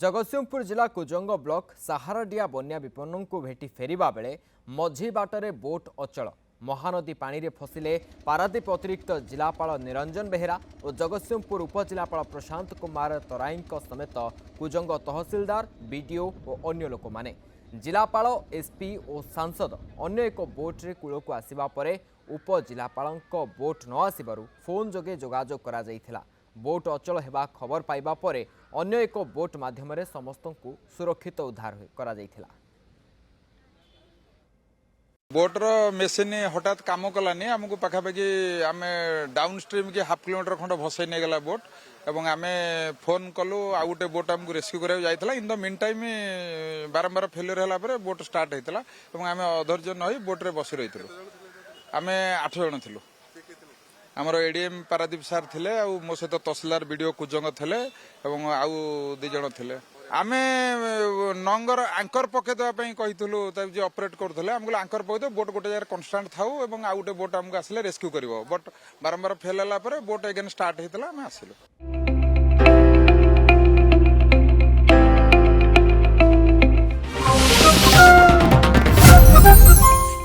जगतसिंहपुर जिला कुजंग ब्लॉक साहारडिया बन्या विपन्न को भेटी फेरिबा बेले मझी बाटरे बोट अचल महानदी पानी रे फसिले पारादीप अतिरिक्त जिलापाल निरंजन बेहेरा और जगतसिंहपुर उपजिलापाल प्रशांत कुमार तराई समेत कुजंग तहसिलदार बीडीओ और अन्य लोक माने जिलापाल एसपी और सांसद अन्य एक बोट्रे कूल को आसवा पर उपजिलापाल बोट न आसबार फोन जोगे जोगाजोग करा जायथिला। बोट अचल हेबा खबर पाइबा परे अन्य एक बोट माध्यम समस्त को सुरक्षित उद्धार करा जायथिला। बोटर मेसीन हठात काम कलानी आमको पाखापाखि आम डाउन स्ट्रीम की हाफ किलोमीटर खंड भसई नहीं गला बोट एवं आम फोन कलु आउ गोटे बोट आमको रेस्क्यू करा जाइथिला। इन द मीन टाइम बारंबार फेलियर होला परे बोट स्टार्ट होइतिला एवं आम अधैर्य नई बोट रे बसी रहिथिलु। आम 8 जण थिलु। आमर एडीएम पारादीप सार थिले आ मो सहित तहसिलदार बीडीओ कुजंग थिले एवं आउ 2 जण थिले। आमे नंगर आंकर पके देवा पई कहितलु जे ऑपरेट करथले हमको आंकर पके बोट गोटे जगह कांस्टेंट थाउ एवं आउ गोटे बोट हमको आसले रेस्क्यू करबो बट बारंबार फेल होला परे बोट अगेन स्टार्ट हेतला हम आसिलु।